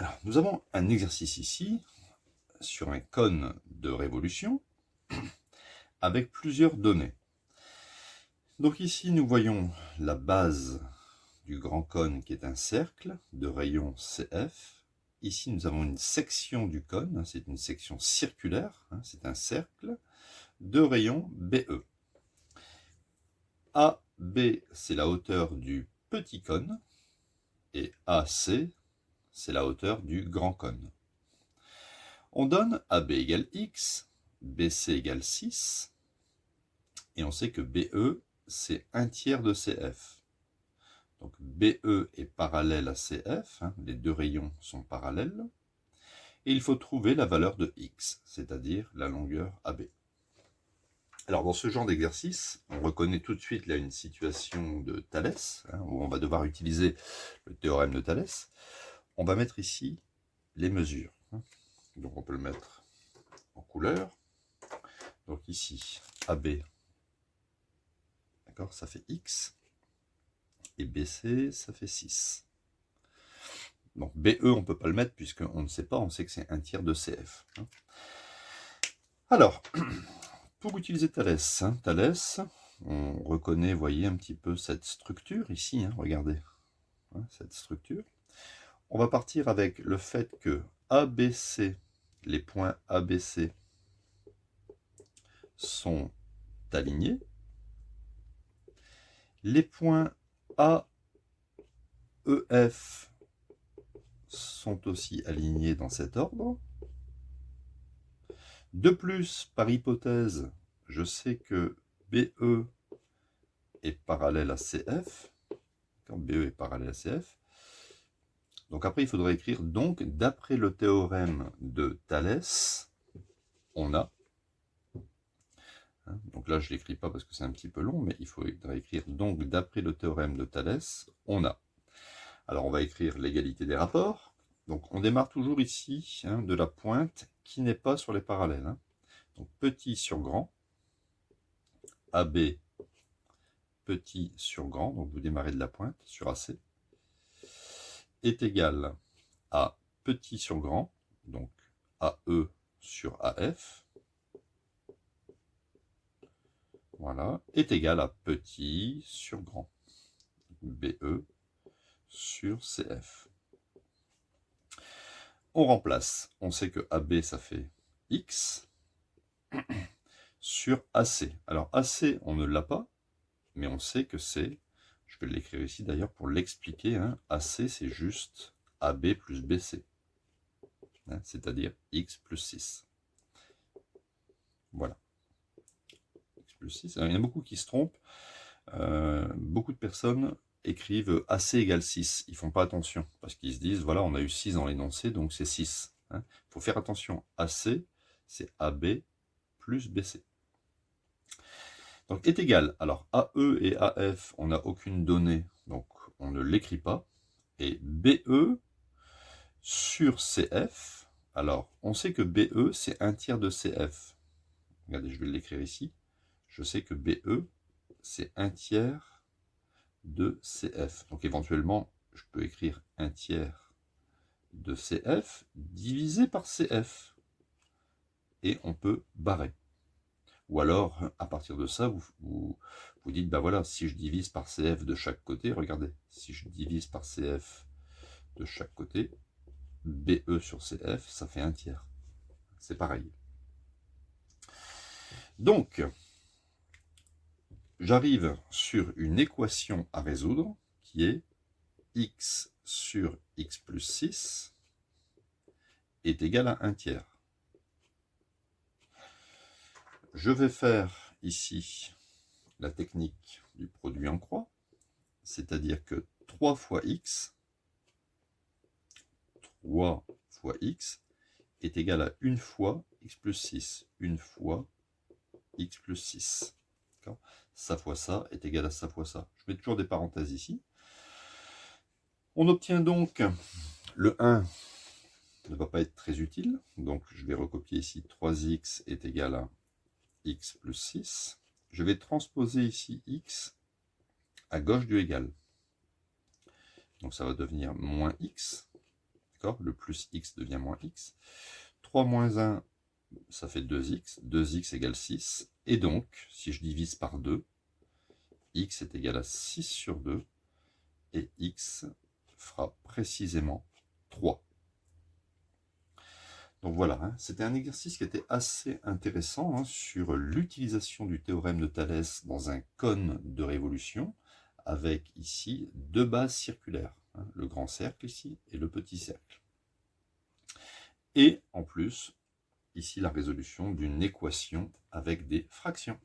Alors, nous avons un exercice ici sur un cône de révolution avec plusieurs données. Donc ici, nous voyons la base du grand cône qui est un cercle de rayon CF. Ici, nous avons une section du cône, c'est une section circulaire, c'est un cercle de rayon BE. AB, c'est la hauteur du petit cône, et AC, c'est la hauteur du grand cône. On donne AB égale X, BC égale 6, et on sait que BE, c'est 1/3 de CF. Donc BE est parallèle à CF, les deux rayons sont parallèles, et il faut trouver la valeur de X, c'est-à-dire la longueur AB. Alors dans ce genre d'exercice, on reconnaît tout de suite là une situation de Thalès, où on va devoir utiliser le théorème de Thalès. On va mettre ici les mesures. Donc on peut le mettre en couleur. Donc ici, AB, d'accord, ça fait X, et BC, ça fait 6. Donc BE, on ne peut pas le mettre puisqu'on ne sait pas, on sait que c'est 1/3 de CF. Alors, pour utiliser Thalès, Thalès, on reconnaît, voyez, un petit peu cette structure ici, regardez, cette structure. On va partir avec le fait que ABC, les points ABC sont alignés. Les points AEF sont aussi alignés dans cet ordre. De plus, par hypothèse, je sais que BE est parallèle à CF. Quand BE est parallèle à CF. Donc après, il faudrait écrire, donc, d'après le théorème de Thalès, on a. Donc là, je ne l'écris pas parce que c'est un petit peu long, mais il faudrait écrire, donc, d'après le théorème de Thalès, on a. Alors, on va écrire l'égalité des rapports. Donc, on démarre toujours ici de la pointe qui n'est pas sur les parallèles. Donc, petit sur grand, AB, petit sur grand, donc vous démarrez de la pointe sur AC, est égal à petit sur grand, donc AE sur AF, voilà, est égal à petit sur grand, BE sur CF. On remplace, on sait que AB ça fait X sur AC. Alors AC, on ne l'a pas, mais on sait que c'est, je vais l'écrire ici d'ailleurs pour l'expliquer, AC c'est juste AB plus BC, c'est-à-dire X plus 6. Voilà. X plus 6. Alors, il y en a beaucoup qui se trompent. Beaucoup de personnes écrivent AC égale 6. Ils ne font pas attention, parce qu'ils se disent, voilà, on a eu 6 dans l'énoncé, donc c'est 6. Il faut faire attention. AC, c'est AB plus BC. Donc est égal. Alors AE et AF, on n'a aucune donnée, donc on ne l'écrit pas. Et BE sur CF, alors on sait que BE, c'est 1/3 de CF. Regardez, je vais l'écrire ici. Je sais que BE, c'est 1/3 de CF. Donc éventuellement, je peux écrire 1/3 de CF divisé par CF. Et on peut barrer. Ou alors, à partir de ça, vous dites, ben voilà, si je divise par CF de chaque côté, regardez, si je divise par CF de chaque côté, BE sur CF, ça fait 1/3. C'est pareil. Donc, j'arrive sur une équation à résoudre qui est X sur X plus 6 est égal à 1/3. Je vais faire ici la technique du produit en croix, c'est-à-dire que 3 fois x est égal à 1 fois x plus 6. 1 fois x plus 6. Ça fois ça est égal à ça fois ça. Je mets toujours des parenthèses ici. On obtient donc le 1 ne va pas être très utile, donc je vais recopier ici 3x est égal à x plus 6. Je vais transposer ici x à gauche du égal. Donc ça va devenir moins x. D'accord? Le plus x devient moins x. 3 moins 1, ça fait 2x. 2x égale 6. Et donc, si je divise par 2, x est égal à 6 sur 2. Et x fera précisément 3. Donc voilà, hein, c'était un exercice qui était assez intéressant hein, sur l'utilisation du théorème de Thalès dans un cône de révolution, avec ici deux bases circulaires, hein, le grand cercle ici et le petit cercle. Et en plus, ici la résolution d'une équation avec des fractions.